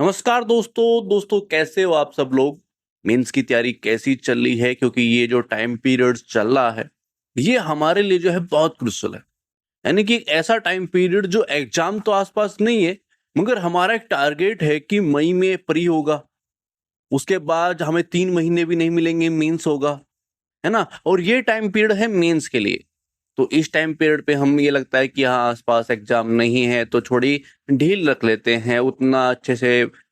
नमस्कार दोस्तों कैसे हो आप सब लोग। मेंस की तैयारी कैसी चल रही है? क्योंकि ये जो टाइम पीरियड चल रहा है ये हमारे लिए जो है बहुत क्रुशियल है। यानी कि एक ऐसा टाइम पीरियड जो एग्जाम तो आसपास नहीं है, मगर हमारा एक टारगेट है कि मई में प्री होगा। उसके बाद हमें 3 महीने भी नहीं मिलेंगे, मेंस होगा, है ना। और ये टाइम पीरियड है मेंस के लिए। तो इस टाइम पीरियड पे हम ये लगता है कि हाँ आसपास एग्जाम नहीं है तो थोड़ी ढील रख लेते हैं, उतना अच्छे से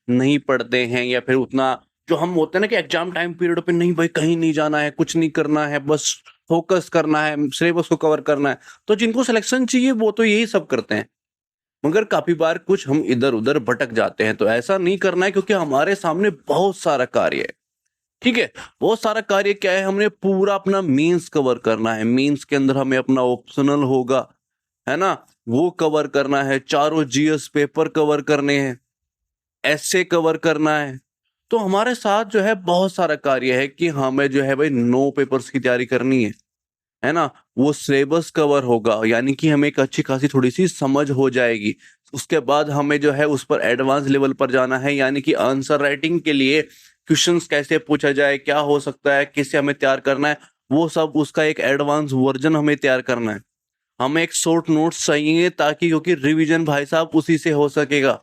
नहीं पढ़ते हैं, या फिर उतना जो हम होते हैं ना कि एग्जाम टाइम पीरियड पे नहीं भाई कहीं नहीं जाना है, कुछ नहीं करना है, बस फोकस करना है, सिलेबस को कवर करना है। तो जिनको सिलेक्शन चाहिए वो तो यही सब करते हैं, मगर काफी बार कुछ हम इधर उधर भटक जाते हैं। तो ऐसा नहीं करना है क्योंकि हमारे सामने बहुत सारा कार्य है। ठीक है, बहुत सारा कार्य क्या है, हमने पूरा अपना मीन्स कवर करना है। मीन्स के अंदर हमें अपना ऑप्शनल होगा, है ना, वो कवर करना है। चारों जीएस पेपर कवर करने हैं, एसए कवर करना है। तो हमारे साथ जो है बहुत सारा कार्य है कि हमें जो है भाई 9 पेपर्स की तैयारी करनी है ना। वो सिलेबस कवर होगा, यानी कि हमें एक अच्छी खासी थोड़ी सी समझ हो जाएगी। उसके बाद हमें जो है उस पर एडवांस लेवल पर जाना है, यानी कि आंसर राइटिंग के लिए क्वेश्चंस कैसे पूछा जाए, क्या हो सकता है, किससे हमें तैयार करना है, वो सब उसका एक एडवांस वर्जन हमें तैयार करना है। हमें एक शॉर्ट नोट्स चाहिए ताकि, क्योंकि रिवीजन भाई साहब उसी से हो सकेगा।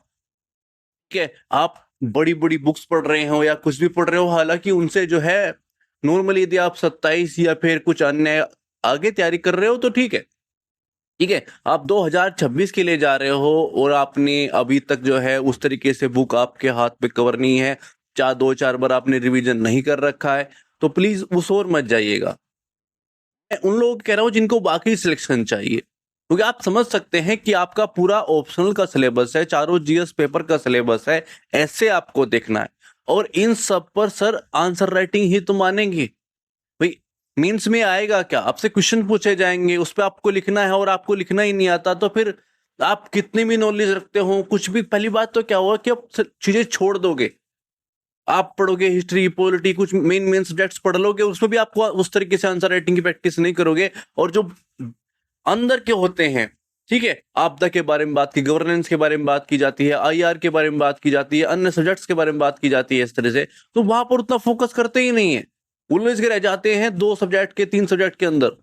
ठीक है, आप बड़ी बड़ी बुक्स पढ़ रहे हो या कुछ भी पढ़ रहे हो, हालांकि उनसे जो है नॉर्मली यदि आप 27 या फिर कुछ अन्य आगे तैयारी कर रहे हो तो ठीक है। ठीक है, आप 2026 के लिए जा रहे हो और आपने अभी तक जो है उस तरीके से बुक आपके हाथ पे कवर नहीं है, 2-4 बार आपने रिवीजन नहीं कर रखा है, तो प्लीज उस ओर मत जाइएगा। मैं उन लोगों को कह रहा हूँ जिनको बाकी सिलेक्शन चाहिए, क्योंकि आप समझ सकते हैं कि आपका पूरा ऑप्शनल का सिलेबस है, चारों जीएस पेपर का सिलेबस है, ऐसे आपको देखना है। और इन सब पर सर आंसर राइटिंग ही तो मानेंगे भाई। मीन्स में आएगा क्या, आपसे क्वेश्चन पूछे जाएंगे, उस पर आपको लिखना है, और आपको लिखना ही नहीं आता तो फिर आप कितनी भी नॉलेज रखते हो कुछ भी, पहली बात तो क्या होगा कि आप चीजें छोड़ दोगे। आप पढ़ोगे हिस्ट्री पॉलिटी कुछ मेन मेन सब्जेक्ट्स पढ़ लोगे, उसमें भी आपको उस तरीके से आंसर राइटिंग की प्रैक्टिस नहीं करोगे। और जो अंदर के होते हैं, ठीक है, आपदा के बारे में बात की, गवर्नेंस के बारे में बात की जाती है, आईआर के बारे में बात की जाती है, अन्य सब्जेक्ट्स के बारे में बात की जाती है इस तरह से, तो वहां पर उतना फोकस करते ही नहीं है, उलझ के रह जाते हैं 2 सब्जेक्ट के 3 सब्जेक्ट के अंदर।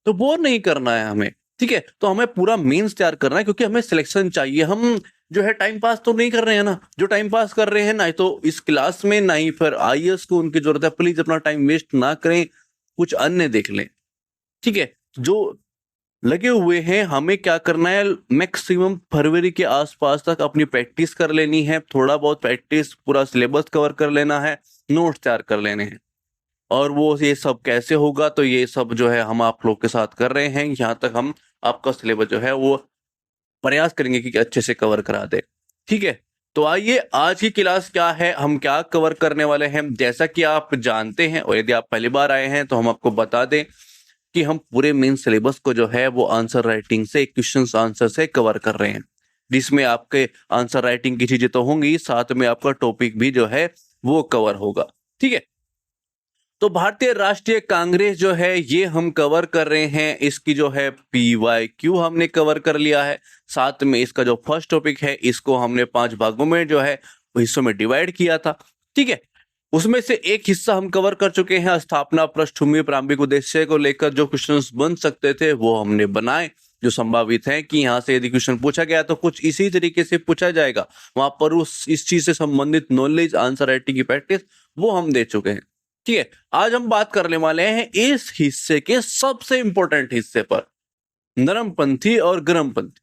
तो बोर नहीं करना है हमें। ठीक है, तो हमें पूरा मेंस तैयार करना है क्योंकि हमें सिलेक्शन चाहिए। हम जो है टाइम पास तो नहीं कर रहे हैं ना, जो टाइम पास कर रहे हैं ना तो इस क्लास में ना ही फिर आईएएस को उनकी जरूरत है। प्लीज अपना टाइम वेस्ट ना करें, कुछ अन्य देख लें। ठीक है, जो लगे हुए हैं हमें क्या करना है, मैक्सिमम फरवरी के आसपास तक अपनी प्रैक्टिस कर लेनी है, थोड़ा बहुत प्रैक्टिस, पूरा सिलेबस कवर कर लेना है, नोट्स तैयार कर लेने हैं। और वो ये सब कैसे होगा, तो ये सब जो है हम आप लोग के साथ कर रहे हैं। यहाँ तक हम आपका सिलेबस जो है वो प्रयास करेंगे कि अच्छे से कवर करा दे। ठीक है, तो आइए आज की क्लास क्या है, हम क्या कवर करने वाले हैं। जैसा कि आप जानते हैं, और यदि आप पहली बार आए हैं तो हम आपको बता दें कि हम पूरे मेन सिलेबस को जो है वो आंसर राइटिंग से, क्वेश्चंस आंसर से कवर कर रहे हैं, जिसमें आपके आंसर राइटिंग की चीजें तो होंगी, साथ में आपका टॉपिक भी जो है वो कवर होगा। ठीक है, तो भारतीय राष्ट्रीय कांग्रेस जो है ये हम कवर कर रहे हैं, इसकी जो है PYQ हमने कवर कर लिया है। साथ में इसका जो फर्स्ट टॉपिक है इसको हमने 5 भागों में जो है हिस्सों में डिवाइड किया था। ठीक है, उसमें से एक हिस्सा हम कवर कर चुके हैं, स्थापना, पृष्ठभूमि, प्रारंभिक उद्देश्य को लेकर जो क्वेश्चंस बन सकते थे वो हमने बनाए, जो संभावित है कि यहाँ से यदि क्वेश्चन पूछा गया तो कुछ इसी तरीके से पूछा जाएगा। वहां पर उस इस चीज से संबंधित नॉलेज, आंसर राइटिंग की प्रैक्टिस वो हम दे चुके हैं। ठीक है, आज हम बात करने वाले हैं इस हिस्से के सबसे इंपॉर्टेंट हिस्से पर, नरमपंथी और गरमपंथी।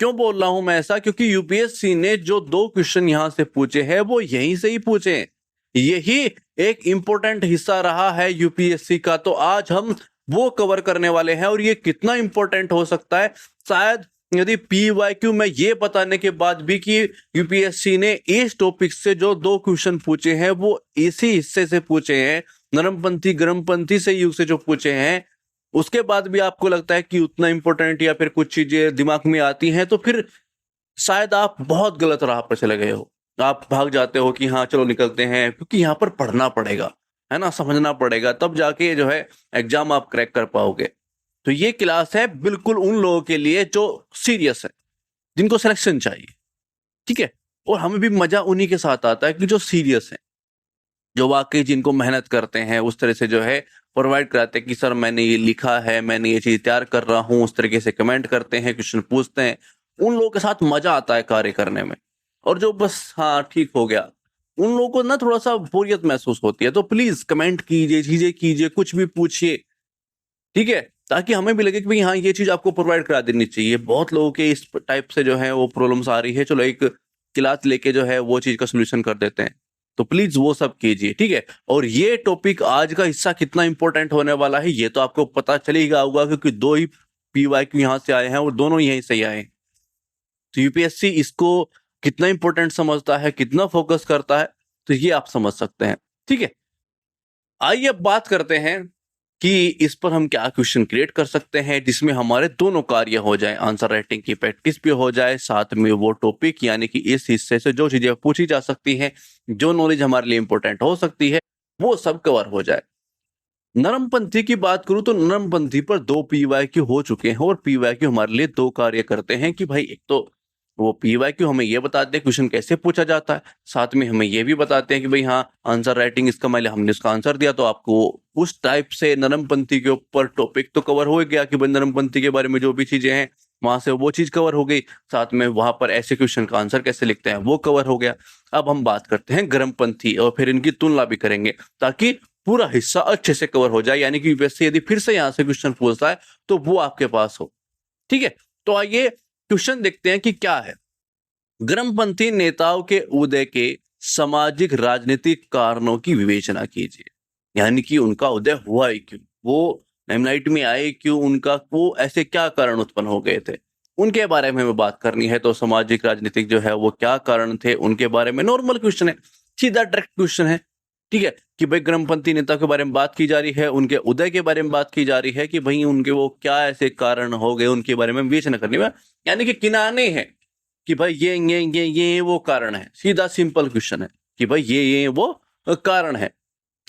क्यों बोल रहा हूं मैं ऐसा, क्योंकि यूपीएससी ने जो 2 क्वेश्चन यहां से पूछे हैं वो यहीं से ही पूछे हैं। यही एक इंपॉर्टेंट हिस्सा रहा है यूपीएससी का, तो आज हम वो कवर करने वाले हैं। और ये कितना इंपॉर्टेंट हो सकता है, शायद यदि PYQ में ये बताने के बाद भी कि यूपीएससी ने इस टॉपिक से जो 2 क्वेश्चन पूछे हैं वो इसी हिस्से से पूछे हैं, नरमपंथी गरमपंथी से युग से जो पूछे हैं, उसके बाद भी आपको लगता है कि उतना इंपॉर्टेंट या फिर कुछ चीजें दिमाग में आती हैं, तो फिर शायद आप बहुत गलत राह पर चले गए हो। आप भाग जाते हो कि हाँ चलो निकलते हैं, क्योंकि यहाँ पर पढ़ना पड़ेगा, है ना, समझना पड़ेगा, तब जाके जो है एग्जाम आप क्रैक कर पाओगे। तो ये क्लास है बिल्कुल उन लोगों के लिए जो सीरियस है, जिनको सिलेक्शन चाहिए। ठीक है, और हमें भी मजा उन्हीं के साथ आता है कि जो सीरियस है, जो वाकई जिनको मेहनत करते हैं, उस तरह से जो है प्रोवाइड कराते हैं कि सर मैंने ये लिखा है, मैंने ये चीज तैयार कर रहा हूँ, उस तरीके से कमेंट करते हैं, क्वेश्चन पूछते हैं। उन लोगों के साथ मजा आता है कार्य करने में। और जो बस हाँ ठीक हो गया, उन लोगों को ना थोड़ा सा बोरियत महसूस होती है। तो प्लीज कमेंट कीजिए, चीजें कीजिए, कुछ भी पूछिए, ठीक है, ताकि हमें भी लगे कि भाई हाँ ये चीज आपको प्रोवाइड करा देनी चाहिए। बहुत लोगों के इस टाइप से जो है वो प्रॉब्लम्स आ रही है, चलो एक क्लास लेके जो है वो चीज का सोल्यूशन कर देते हैं। तो प्लीज वो सब कीजिए, ठीक है। और ये टॉपिक आज का हिस्सा कितना इंपॉर्टेंट होने वाला है ये तो आपको पता चल ही गया होगा, क्योंकि दो ही PYQ यहाँ से आए हैं और दोनों यहीं से आए हैं। तो यूपीएससी इसको कितना इंपॉर्टेंट समझता है, कितना फोकस करता है, तो ये आप समझ सकते हैं, ठीक है। आइए अब बात करते हैं कि इस पर हम क्या क्वेश्चन क्रिएट कर सकते हैं जिसमें हमारे दोनों कार्य हो जाए, आंसर राइटिंग की प्रैक्टिस भी हो जाए, साथ में वो टॉपिक यानी कि इस हिस्से से जो चीजें पूछी जा सकती हैं, जो नॉलेज हमारे लिए इंपॉर्टेंट हो सकती है, वो सब कवर हो जाए। नरमपंथी की बात करूं तो नरमपंथी पर 2 PYQ हो चुके हैं, और PYQ हमारे लिए 2 कार्य करते हैं कि भाई एक तो वो PYQ हमें ये बताते हैं क्वेश्चन कैसे पूछा जाता है, साथ में हमें ये भी बताते हैं कि भाई हाँ आंसर राइटिंग इसका मान लिया हमने इसका आंसर दिया तो आपको उस टाइप से नरमपंथी के ऊपर टॉपिक तो कवर हो गया कि भाई नरमपंथी के बारे में जो भी चीजें हैं वहां से वो चीज कवर हो गई, साथ में वहां पर ऐसे क्वेश्चन का आंसर कैसे लिखते हैं वो कवर हो गया। अब हम बात करते हैं गर्मपंथी और फिर इनकी तुलना भी करेंगे ताकि पूरा हिस्सा अच्छे से कवर हो जाए, यानी कि यूपीएससी यदि फिर से यहाँ से क्वेश्चन पूछता है तो वो आपके पास हो, ठीक है। तो आइए क्वेश्चन देखते हैं कि क्या है। गर्मपंथी नेताओं के उदय के सामाजिक राजनीतिक कारणों की विवेचना कीजिए, यानी कि उनका उदय हुआ ही क्यों, वो लाइमलाइट में आए क्यों, उनका वो ऐसे क्या कारण उत्पन्न हो गए थे, उनके बारे में हमें बात करनी है। तो सामाजिक राजनीतिक जो है वो क्या कारण थे उनके बारे में, नॉर्मल क्वेश्चन है, सीधा डायरेक्ट क्वेश्चन है, ठीक है। कि भाई गर्मपंथी नेता के बारे में बात की जा रही है, उनके उदय के बारे में बात की जा रही है कि भाई उनके वो क्या ऐसे कारण हो गए, उनके बारे में विवेचना करनी है, यानी कि किनारे हैं कि भाई ये वो कारण है। सीधा सिंपल क्वेश्चन है कि भाई ये वो कारण है,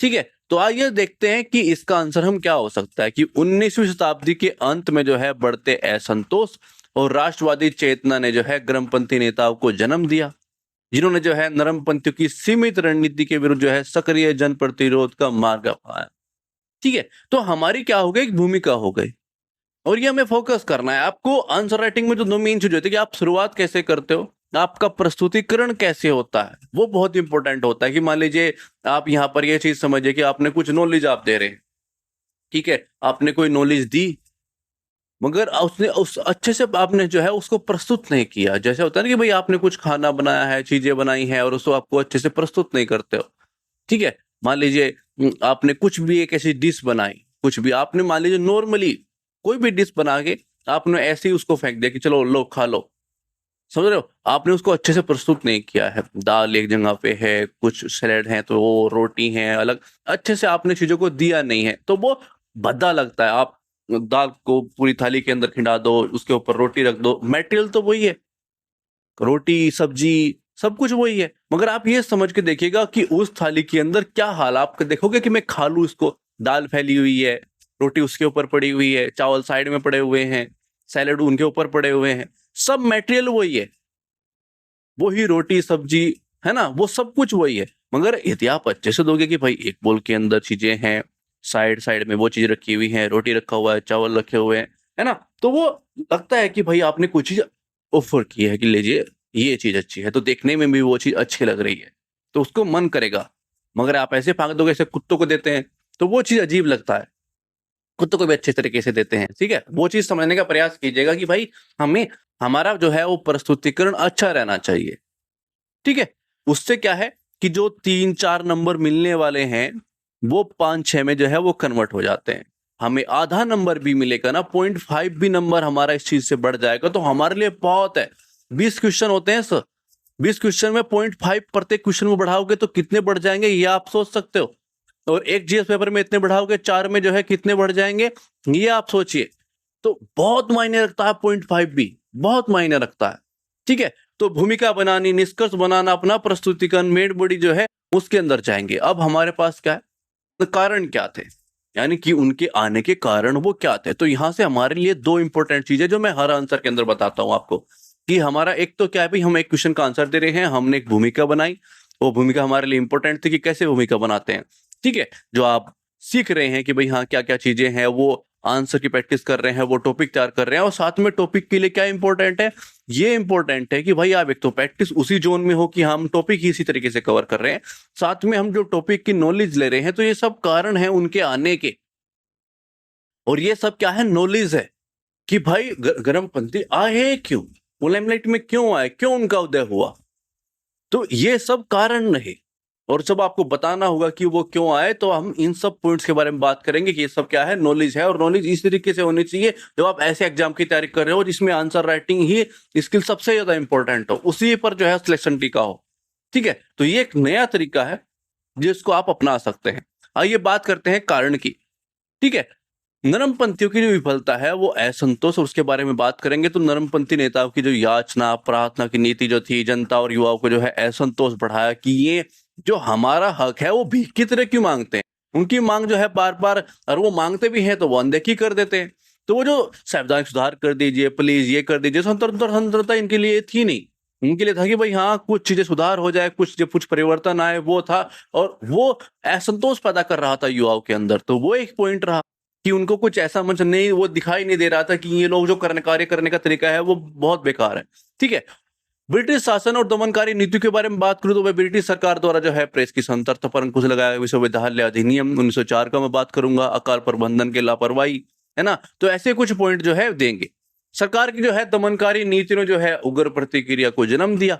ठीक है। तो आइए देखते हैं कि इसका आंसर हम क्या हो सकता है कि 19वीं शताब्दी के अंत में जो है बढ़ते असंतोष और राष्ट्रवादी चेतना ने जो है गर्मपंथी नेताओं को जन्म दिया, जिन्होंने जो है नरमपंथियों की सीमित रणनीति के विरुद्ध जो है सक्रिय जन प्रतिरोध का मार्ग अपनाया, ठीक है। तो हमारी क्या हो गई, एक भूमिका हो गई, और ये हमें फोकस करना है। आपको आंसर राइटिंग में जो 2 मेन चीज होती है कि आप शुरुआत कैसे करते हो, आपका प्रस्तुतिकरण कैसे होता है, वो बहुत इंपॉर्टेंट होता है। कि मान लीजिए आप यहाँ पर ये चीज समझिए कि आपने कुछ नॉलेज आप दे रहे हैं, ठीक है, आपने कोई नॉलेज दी मगर उसने उस अच्छे से आपने जो है उसको प्रस्तुत नहीं किया। जैसे होता है ना कि भाई आपने कुछ खाना बनाया है, चीजें बनाई है और उसको आपको अच्छे से प्रस्तुत नहीं करते हो, ठीक है। मान लीजिए आपने कुछ भी एक ऐसी डिश बनाई, कुछ भी आपने मान लीजिए नॉर्मली कोई भी डिश बना के आपने ऐसे ही उसको फेंक दिया कि चलो लो खा लो, समझ रहे हो, आपने उसको अच्छे से प्रस्तुत नहीं किया है। दाल एक जगह पे है, कुछ सैलेड है, तो वो रोटी है अलग, अच्छे से आपने चीजों को दिया नहीं है, तो वो भद्दा लगता है। आप दाल को पूरी थाली के अंदर खिंडा दो, उसके ऊपर रोटी रख दो, मटेरियल तो वही है, रोटी सब्जी सब कुछ वही है, मगर आप ये समझ के देखिएगा कि उस थाली के अंदर क्या हाल, आप देखोगे कि मैं खा लूं इसको, दाल फैली हुई है, रोटी उसके ऊपर पड़ी हुई है, चावल साइड में पड़े हुए हैं, सैलेड उनके ऊपर पड़े हुए हैं, सब मटेरियल वही है, वही रोटी सब्जी है ना, वो सब कुछ वही है। मगर यदि आप अच्छे से दोगे कि भाई एक बोल के अंदर चीजें हैं, साइड साइड में वो चीज रखी हुई है, रोटी रखा हुआ है, चावल रखे हुए हैं, है ना, तो वो लगता है कि भाई आपने कुछ चीज ऑफर की है कि लीजिए ये चीज अच्छी है, तो देखने में भी वो चीज अच्छी लग रही है, तो उसको मन करेगा। मगर आप ऐसे फांक दोगे, ऐसे कुत्तों को देते हैं तो वो चीज अजीब लगता है, कुत्तों को भी अच्छे तरीके से देते हैं, ठीक है। वो चीज समझने का प्रयास कीजिएगा कि भाई हमें हमारा जो है वो प्रस्तुतिकरण अच्छा रहना चाहिए, ठीक है। उससे क्या है कि जो 3-4 नंबर मिलने वाले हैं वो 5-6 में जो है वो कन्वर्ट हो जाते हैं। हमें आधा नंबर भी मिलेगा ना, 0.5 भी नंबर हमारा इस चीज से बढ़ जाएगा तो हमारे लिए बहुत है। 20 क्वेश्चन होते हैं सर, 20 क्वेश्चन में 0.5 प्रत्येक क्वेश्चन में बढ़ाओगे तो कितने बढ़ जाएंगे ये आप सोच सकते हो। और एक जीएस पेपर में इतने बढ़ाओगे, 4 में जो है कितने बढ़ जाएंगे ये आप सोचिए। तो बहुत मायने रखता है 0.5 भी, बहुत मायने रखता है, ठीक है। तो भूमिका बनानी, निष्कर्ष बनाना, अपना प्रस्तुतिकरण, मेड बॉडी जो है उसके अंदर जाएंगे। अब हमारे पास क्या है, कारण क्या थे, यानी कि उनके आने के कारण वो क्या थे। तो यहां से हमारे लिए 2 इंपॉर्टेंट चीजें जो मैं हर आंसर के अंदर बताता हूं आपको। कि हमारा एक तो क्या है भाई, हम एक क्वेश्चन का आंसर दे रहे हैं, हमने एक भूमिका बनाई, वो भूमिका हमारे लिए इंपॉर्टेंट थी कि कैसे भूमिका बनाते हैं, ठीक है। जो आप सीख रहे हैं कि भाई हाँ क्या क्या चीजें हैं, वो आंसर की प्रैक्टिस कर रहे हैं, वो टॉपिक तैयार कर रहे हैं, और साथ में टॉपिक के लिए क्या इंपॉर्टेंट है, ये इंपॉर्टेंट है कि भाई आप एक तो प्रैक्टिस उसी जोन में हो कि हम टॉपिक ही इसी तरीके से कवर कर रहे हैं, साथ में हम जो टॉपिक की नॉलेज ले रहे हैं, तो ये सब कारण है उनके आने के। और ये सब क्या है, नॉलेज है कि भाई गर्मपंथी आए क्यों, वो लाइमलाइट में क्यों आए, क्यों उनका उदय हुआ, तो ये सब कारण रहे। और जब आपको बताना होगा कि वो क्यों आए, तो हम इन सब पॉइंट्स के बारे में बात करेंगे कि ये सब क्या है, नॉलेज है। और नॉलेज इस तरीके से होनी चाहिए जब आप ऐसे एग्जाम की तैयारी कर रहे हो जिसमें आंसर राइटिंग ही स्किल सबसे ज्यादा इंपॉर्टेंट हो, उसी पर जो है सिलेक्शन टिका हो, ठीक है। तो ये एक नया तरीका है जिसको आप अपना सकते हैं। आइए बात करते हैं कारण की, ठीक है। नरमपंथियों की जो विफलता है वो असंतोष, और उसके बारे में बात करेंगे। तो नरमपंथी नेताओं की जो याचना प्रार्थना की नीति जो थी, जनता और युवाओं को जो है असंतोष बढ़ाया कि ये जो हमारा हक है वो भीख की तरह क्यों मांगते हैं। उनकी मांग जो है बार बार, और वो मांगते भी हैं तो वो अनदेखी कर देते हैं। तो वो जो संवैधानिक सुधार कर दीजिए प्लीज, ये कर दीजिए, स्वतंत्रता इनके लिए थी नहीं। उनके लिए था कि भाई हाँ कुछ चीजें सुधार हो जाए, कुछ परिवर्तन आए, वो था। और वो असंतोष पैदा कर रहा था युवाओं के अंदर, तो वो एक पॉइंट रहा कि उनको कुछ ऐसा मंच नहीं, वो दिखाई नहीं दे रहा था कि ये लोग जो कार्य करने का तरीका है वो बहुत बेकार है, ठीक है। ब्रिटिश शासन और दमनकारी नीति के बारे में बात करूं तो वह ब्रिटिश सरकार द्वारा जो है प्रेस की स्वतंत्रता पर अंकुश लगाया गया विश्वविद्यालय अधिनियम 1904 का मैं बात करूंगा, अकाल प्रबंधन के लापरवाही, है ना। तो ऐसे कुछ पॉइंट जो है देंगे। सरकार की जो है दमनकारी नीति ने जो है उग्र प्रतिक्रिया को जन्म दिया।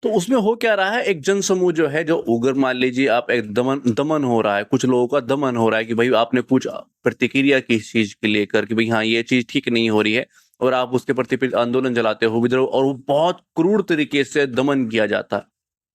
तो उसमें हो क्या रहा है, एक जन समूह जो है जो उग्र, मान लीजिए आप एक दमन हो रहा है, कुछ लोगों का दमन हो रहा है कि भाई आपने कुछ प्रतिक्रिया की इस चीज के लेकर कि भाई हाँ ये चीज ठीक नहीं हो रही है, और आप उसके प्रति फिर आंदोलन चलाते हो, विद्रोह, और वो बहुत क्रूर तरीके से दमन किया जाता है।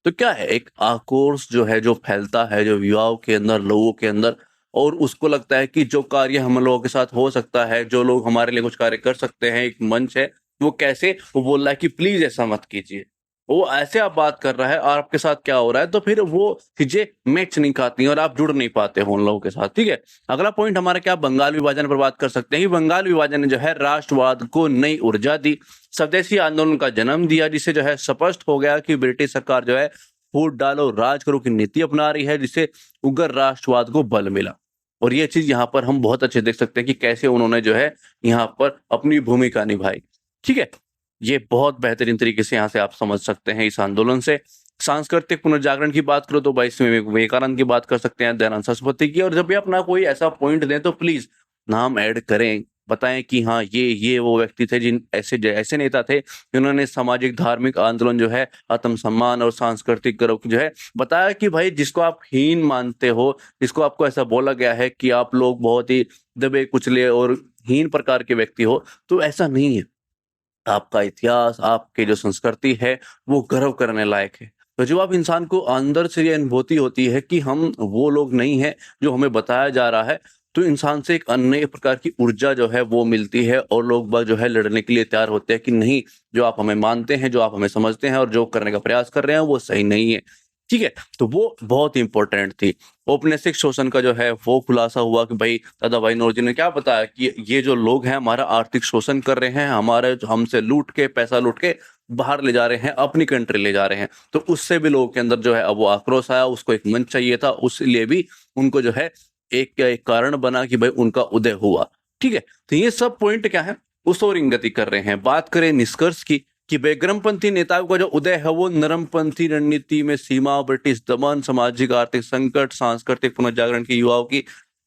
तो क्या है, एक आक्रोश जो है जो फैलता है जो युवाओं के अंदर, लोगों के अंदर, और उसको लगता है कि जो कार्य हम लोगों के साथ हो सकता है, जो लोग हमारे लिए कुछ कार्य कर सकते हैं, एक मंच है, वो कैसे, वो बोल रहा है कि प्लीज ऐसा मत कीजिए। वो ऐसे आप बात कर रहा है और आपके साथ क्या हो रहा है, तो फिर वो चीजें मैच नहीं खाती और आप जुड़ नहीं पाते हो उन लोगों के साथ, ठीक है। अगला पॉइंट हमारा क्या, बंगाल विभाजन पर बात कर सकते हैं कि बंगाल विभाजन ने जो है राष्ट्रवाद को नई ऊर्जा दी, स्वदेशी आंदोलन का जन्म दिया, जिससे जो है स्पष्ट हो गया कि ब्रिटिश सरकार जो है फूट डालो राज करो की नीति अपना रही है, जिससे उग्र राष्ट्रवाद को बल मिला। और ये चीज यहाँ पर हम बहुत अच्छे देख सकते हैं कि कैसे उन्होंने जो है यहाँ पर अपनी भूमिका निभाई, ठीक है। ये बहुत बेहतरीन तरीके से यहाँ से आप समझ सकते हैं इस आंदोलन से। सांस्कृतिक पुनर्जागरण की बात करो तो भाई इसमें विवेकानंद की बात कर सकते हैं, दयानंद सरस्वती की। और जब भी अपना कोई ऐसा पॉइंट दें तो प्लीज नाम ऐड करें, बताएं कि हाँ ये वो व्यक्ति थे, जिन ऐसे ऐसे नेता थे जिन्होंने सामाजिक धार्मिक आंदोलन जो है, आत्मसम्मान और सांस्कृतिक गौरव की जो है बताया कि भाई जिसको आप हीन मानते हो, जिसको आपको ऐसा बोला गया है कि आप लोग बहुत ही दबे कुचले और हीन प्रकार के व्यक्ति हो, तो ऐसा नहीं है। आपका इतिहास, आपके जो संस्कृति है वो गर्व करने लायक है। तो जब आप इंसान को अंदर से ये अनुभूति होती है कि हम वो लोग नहीं हैं जो हमें बताया जा रहा है, तो इंसान से एक अन्य प्रकार की ऊर्जा जो है वो मिलती है, और लोग बाग जो है लड़ने के लिए तैयार होते हैं कि नहीं, जो आप हमें मानते हैं, जो आप हमें समझते हैं और जो करने का प्रयास कर रहे हैं वो सही नहीं है, ठीक है। तो वो बहुत इंपॉर्टेंट थी। औपनिवेशिक शोषण का जो है वो खुलासा हुआ कि भाई दादा भाई नौरोजी ने क्या बताया कि ये जो लोग हैं हमारा आर्थिक शोषण कर रहे हैं, हमारे हमसे लूट के, पैसा लूट के बाहर ले जा रहे हैं, अपनी कंट्री ले जा रहे हैं। तो उससे भी लोगों के अंदर जो है अब वो आक्रोश आया, उसको एक मंच चाहिए था, उसलिए भी उनको जो है एक कारण बना कि भाई उनका उदय हुआ, ठीक है। तो ये सब पॉइंट क्या है, उस ओर इंगति कर रहे हैं। बात करें निष्कर्ष की कि बेगरमपंथी नेताओं का जो उदय है वो नरमपंथी रणनीति में सीमा, ब्रिटिश दमन, सामाजिक आर्थिक संकट, सांस्कृतिक पुनर्जागरण की युवाओं की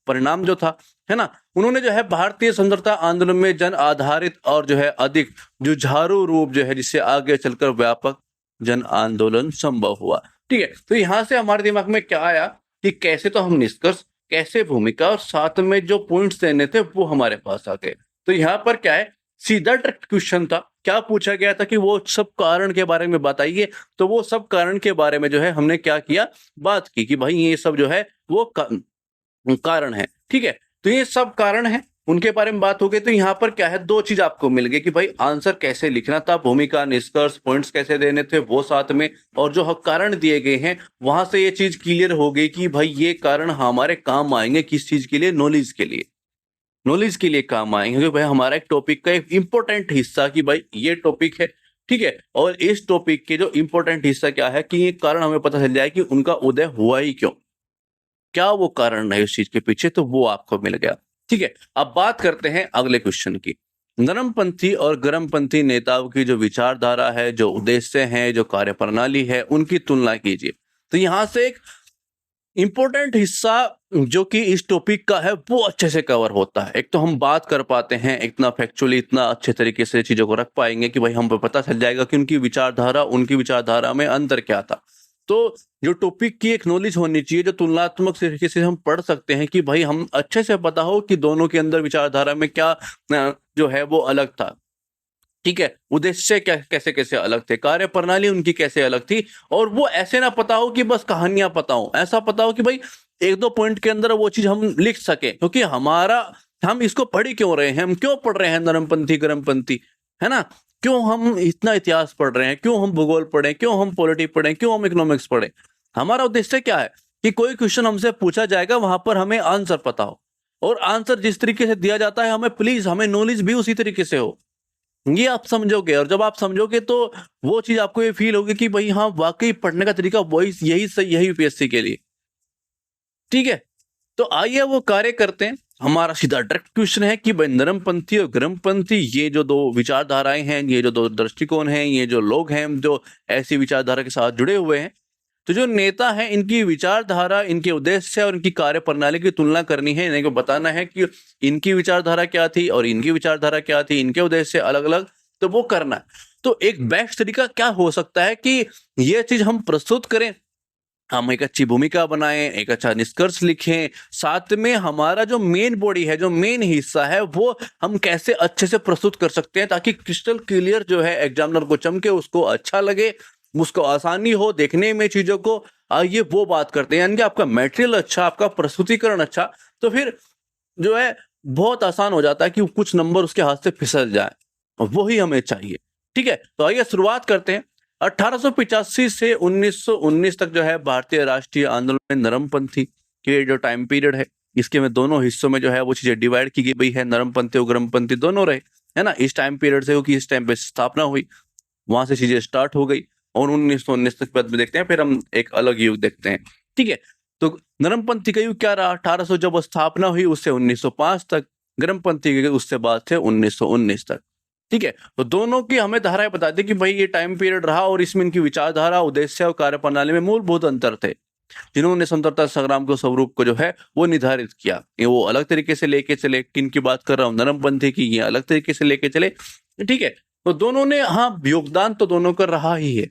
परिणाम जो था, है ना। उन्होंने जो है भारतीय स्वतंत्रता आंदोलन में जन आधारित और जो है अधिक जुझारू रूप जो है, जिससे आगे चलकर व्यापक जन आंदोलन संभव हुआ, ठीक है। तो यहां से हमारे दिमाग में क्या आया कि कैसे, तो हम निष्कर्ष, कैसे भूमिका, और साथ में जो पॉइंट्स देने थे वो हमारे पास आ गए। तो यहाँ पर क्या है, सीधा डायरेक्ट क्वेश्चन था, क्या पूछा गया था कि वो सब कारण के बारे में बताइए। तो वो सब कारण के बारे में जो है हमने क्या किया, बात की कि भाई ये सब जो है वो कारण है, ठीक है। तो ये सब कारण है, उनके बारे में बात हो गई। तो यहाँ पर क्या है, दो चीज आपको मिल गई कि भाई आंसर कैसे लिखना था, भूमिका, निष्कर्ष, पॉइंट्स कैसे देने थे वो साथ में, और जो कारण दिए गए हैं वहां से ये चीज क्लियर हो गई कि भाई ये कारण हमारे काम आएंगे, किस चीज के लिए, नॉलेज के लिए, नॉलेज के लिए काम आएंगे। क्योंकि भाई हमारा एक टॉपिक का एक इंपॉर्टेंट हिस्सा कि भाई ये टॉपिक है, ठीक है, और इस टॉपिक के जो इंपॉर्टेंट हिस्सा क्या है कि ये कारण हमें पता चल जाए कि उनका उदय हुआ ही क्यों, क्या वो कारण है इस चीज के पीछे, तो वो आपको मिल गया। ठीक है, अब बात करते हैं अगले क्वेश्चन की। नरमपंथी और गरमपंथी नेताओं की जो विचारधारा है, जो उद्देश्य है, जो कार्यप्रणाली है, उनकी तुलना कीजिए। तो यहां से एक इंपॉर्टेंट हिस्सा जो कि इस टॉपिक का है वो अच्छे से कवर होता है। एक तो हम बात कर पाते हैं इतना फैक्चुअली, इतना अच्छे तरीके से चीजों को रख पाएंगे कि भाई हमको पता चल जाएगा कि उनकी विचारधारा में अंतर क्या था। तो जो टॉपिक की एक नॉलेज होनी चाहिए, जो तुलनात्मक तरीके से हम पढ़ सकते हैं कि भाई हम अच्छे से पता हो कि दोनों के अंदर विचारधारा में क्या जो है वो अलग था। ठीक है, उद्देश्य क्या कैसे कैसे अलग थे, कार्य प्रणाली उनकी कैसे अलग थी, और वो ऐसे ना पता हो कि बस कहानियां पता हो, ऐसा पता हो कि भाई एक दो पॉइंट के अंदर वो चीज हम लिख सके, क्योंकि हम इसको पढ़ ही क्यों रहे हैं, हम क्यों पढ़ रहे हैं नरमपंथी गरमपंथी, है ना, क्यों हम इतना इतिहास पढ़ रहे हैं, क्यों हम भूगोल पढ़े, क्यों हम पॉलिटी पढ़े, क्यों हम इकोनॉमिक्स पढ़े। हमारा उद्देश्य क्या है कि कोई क्वेश्चन हमसे पूछा जाएगा, वहां पर हमें आंसर पता हो, और आंसर जिस तरीके से दिया जाता है हमें नॉलेज भी उसी तरीके से हो। ये आप समझोगे, और जब आप समझोगे तो वो चीज आपको ये फील होगी कि भाई हाँ वाकई पढ़ने का तरीका वही यही सही, यही यूपीएससी के लिए। ठीक है, तो आइए वो कार्य करते हैं। हमारा सीधा डायरेक्ट क्वेश्चन है कि भाई नरमपंथी और गरमपंथी, ये जो दो विचारधाराएं हैं, ये जो दो दृष्टिकोण हैं, ये जो लोग हैं जो ऐसी विचारधारा के साथ जुड़े हुए हैं, तो जो नेता है इनकी विचारधारा, इनके उद्देश्य और इनकी कार्य प्रणाली की तुलना करनी है। इनको बताना है कि इनकी विचारधारा क्या थी और इनकी विचारधारा क्या थी, इनके उद्देश्य अलग अलग, तो वो करना है। तो एक बेस्ट तरीका क्या हो सकता है कि ये चीज हम प्रस्तुत करें, हम एक अच्छी भूमिका बनाएं, एक अच्छा निष्कर्ष लिखें, साथ में हमारा जो मेन बॉडी है, जो मेन हिस्सा है, वो हम कैसे अच्छे से प्रस्तुत कर सकते हैं ताकि क्रिस्टल क्लियर जो है एग्जामिनर को चमके, उसको अच्छा लगे, उसको आसानी हो देखने में चीजों को। आइए वो बात करते हैं, यानी कि आपका मटेरियल अच्छा, आपका प्रस्तुतिकरण अच्छा, तो फिर जो है बहुत आसान हो जाता है कि कुछ नंबर उसके हाथ से फिसल जाए, और वही हमें चाहिए। ठीक है, तो आइए शुरुआत करते हैं। 1885 से 1919 तक जो है भारतीय राष्ट्रीय आंदोलन में नरमपंथी के जो टाइम पीरियड है, इसके में दोनों हिस्सों में जो है वो चीजें डिवाइड की गई है, नरमपंथी और गरमपंथी दोनों रहे, है ना, इस टाइम पीरियड से, क्योंकि इस टाइम पे स्थापना हुई, वहां से चीजें स्टार्ट हो गई, और 1919 तक बाद में देखते हैं, फिर हम एक अलग युग देखते हैं। ठीक है, तो नरमपंथी का युग क्या रहा, 1800 जब स्थापना हुई उससे 1905 तक, गरमपंथी के उससे बाद से 1919 तक। ठीक है, तो दोनों की हमें धाराएं बताती कि भाई ये टाइम पीरियड रहा, और इसमें इनकी विचारधारा, उद्देश्य और कार्यप्रणाली में मूलभूत अंतर थे, जिन्होंने स्वतंत्रता संग्राम के स्वरूप को जो है वो निर्धारित किया। ये वो अलग तरीके से लेके चले, किन की बात कर रहा हूँ, नरमपंथी की, ये अलग तरीके से लेके चले। ठीक है, तो दोनों ने, हाँ योगदान तो दोनों का रहा ही है,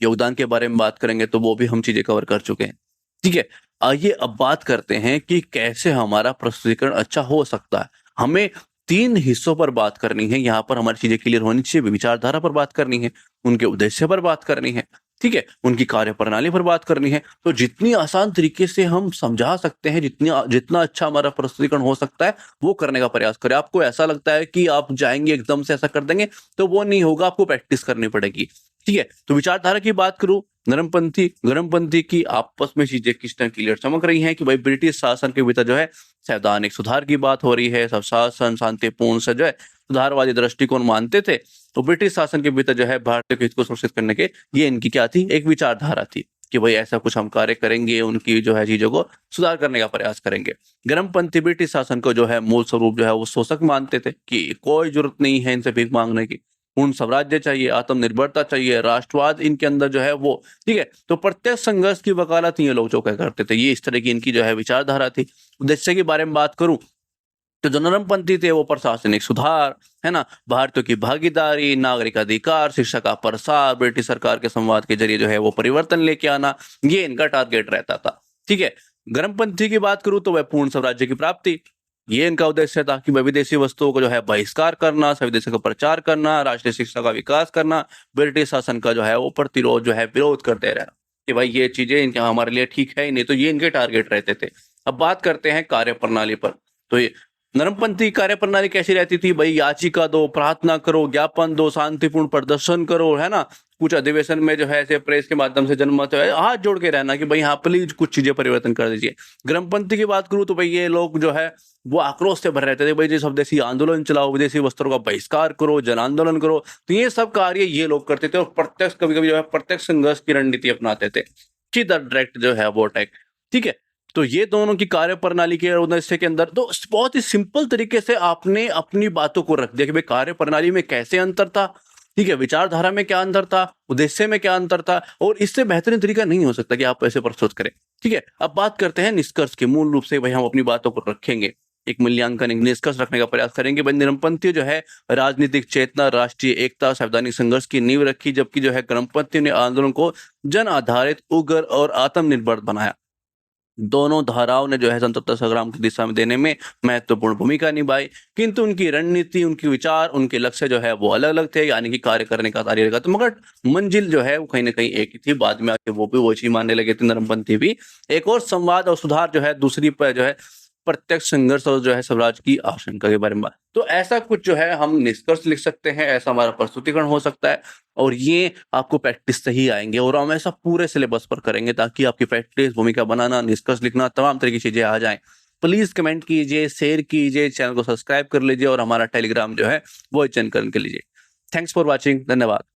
योगदान के बारे में बात करेंगे तो वो भी हम चीजें कवर कर चुके हैं। ठीक है, आइए अब बात करते हैं कि कैसे हमारा प्रस्तुतिकरण अच्छा हो सकता है। हमें तीन हिस्सों पर बात करनी है, यहाँ पर हमारी चीजें क्लियर होनी चाहिए, विचारधारा पर बात करनी है, उनके उद्देश्य पर बात करनी है, ठीक है, उनकी कार्य प्रणाली पर बात करनी है। तो जितनी आसान तरीके से हम समझा सकते हैं, जितना अच्छा हमारा प्रस्तुतिकरण हो सकता है, वो करने का प्रयास करें। आपको ऐसा लगता है कि आप जाएंगे एकदम से ऐसा कर देंगे, तो वो नहीं होगा, आपको प्रैक्टिस करनी पड़ेगी। ठीक है, तो विचारधारा की बात करूं, नरमपंथी गरमपंथी की आपस में चीजें किस तरह क्लियर चमक रही हैं कि भाई ब्रिटिश शासन के भीतर जो है संवैधानिक सुधार की बात हो रही है, सब शासन शांतिपूर्ण से जो है सुधारवादी दृष्टिकोण मानते थे, तो ब्रिटिश शासन के भीतर जो है भारतीय के हित को सुरक्षित करने के, ये इनकी क्या थी, एक विचारधारा थी कि भाई ऐसा कुछ हम कार्य करेंगे, उनकी जो है चीजों को सुधार करने का प्रयास करेंगे। गरमपंथी ब्रिटिश शासन को जो है मूल स्वरूप जो है वो शोषक मानते थे कि कोई जरूरत नहीं है इनसे भीख मांगने की, पूर्ण स्वराज्य चाहिए, आत्मनिर्भरता चाहिए, राष्ट्रवाद इनके अंदर जो है वो। ठीक है, तो प्रत्यक्ष संघर्ष की वकालत ये लोग जो क्या करते थे, ये इस तरह की इनकी जो है विचारधारा थी। उद्देश्य के बारे में बात करूं तो जो नरमपंथी थे वो प्रशासनिक सुधार, है ना, भारतीयों की भागीदारी, नागरिक अधिकार, शिक्षा का प्रसार, ब्रिटिश सरकार के संवाद के जरिए जो है वो परिवर्तन लेके आना, ये इनका टारगेट रहता था। ठीक है, गरमपंथी की बात करूं तो वह पूर्ण स्वराज्य की प्राप्ति, ये इनका उद्देश्य था कि विदेशी वस्तुओं को जो है बहिष्कार करना, स्वदेशी का प्रचार करना, राष्ट्रीय शिक्षा का विकास करना, ब्रिटिश शासन का जो है वो प्रतिरोध जो है विरोध करते रहना कि भाई ये चीजें इनके हमारे लिए ठीक है नहीं, तो ये इनके टारगेट रहते थे। अब बात करते हैं कार्य प्रणाली पर। तो ये नरमपंथी कार्य प्रणाली कैसी रहती थी, भाई याचिका दो, प्रार्थना करो, ज्ञापन दो, शांतिपूर्ण प्रदर्शन करो, है ना, कुछ अधिवेशन में जो है ऐसे प्रेस के माध्यम से जनमत है हाथ जोड़ के रहना कि भाई हाँ प्लीज कुछ चीजें परिवर्तन कर दीजिए। ग्रामपंथी की बात करूं तो भाई ये लोग जो है वो आक्रोश से भर रहते थे, भाई जी स्वदेशी आंदोलन चलाओ, विदेशी वस्त्रों का बहिष्कार करो, जन आंदोलन करो। तो ये सब कार्य ये लोग करते थे और प्रत्यक्ष कभी कभी जो है प्रत्यक्ष संघर्ष की रणनीति अपनाते थे, सीधा डायरेक्ट जो है वो अटैक। ठीक है, तो ये दोनों की कार्य प्रणाली के उद्देश्य के अंदर तो बहुत ही सिंपल तरीके से आपने अपनी बातों को रख दिया कि भाई कार्य प्रणाली में कैसे अंतर था, ठीक है, विचारधारा में क्या अंतर था, उद्देश्य में क्या अंतर था, और इससे बेहतरीन तरीका नहीं हो सकता कि आप ऐसे प्रस्तुत करें। ठीक है, अब बात करते हैं निष्कर्ष की। मूल रूप से भाई हम अपनी बातों को रखेंगे, एक मूल्यांकन, एक निष्कर्ष रखने का प्रयास करेंगे। भाई निरंपंथी जो है राजनीतिक चेतना, राष्ट्रीय एकता, संवैधानिक संघर्ष की नींव रखी, जबकि जो है ग्रामपंथी ने आंदोलन को जन आधारित, उग्र और आत्मनिर्भर बनाया। दोनों धाराओं ने जो है स्वतंत्रता संग्राम की दिशा में देने में महत्वपूर्ण भूमिका निभाई, किंतु उनकी रणनीति, उनके विचार, उनके लक्ष्य जो है वो अलग अलग थे, यानी कि कार्य करने का कार्य लगा। तो मगर मंजिल जो है वो कहीं ना कहीं एक ही थी। बाद में आके वो भी वो चीज मानने लगे थे नरमपंथी भी। एक और संवाद और सुधार जो है, दूसरी पर जो है प्रत्यक्ष संघर्ष और जो है स्वराज की आशंका के बारे में बात। तो ऐसा कुछ जो है हम निष्कर्ष लिख सकते हैं, ऐसा हमारा प्रस्तुतिकरण हो सकता है, और ये आपको प्रैक्टिस से ही आएंगे और हम ऐसा पूरे सिलेबस पर करेंगे ताकि आपकी प्रैक्टिस, भूमिका बनाना, निष्कर्ष लिखना, तमाम तरह की चीजें आ जाएं। प्लीज कमेंट कीजिए, शेयर कीजिए, चैनल को सब्सक्राइब कर लीजिए और हमारा टेलीग्राम जो है वो ज्वाइन कर लीजिए। थैंक्स फॉर वॉचिंग, धन्यवाद।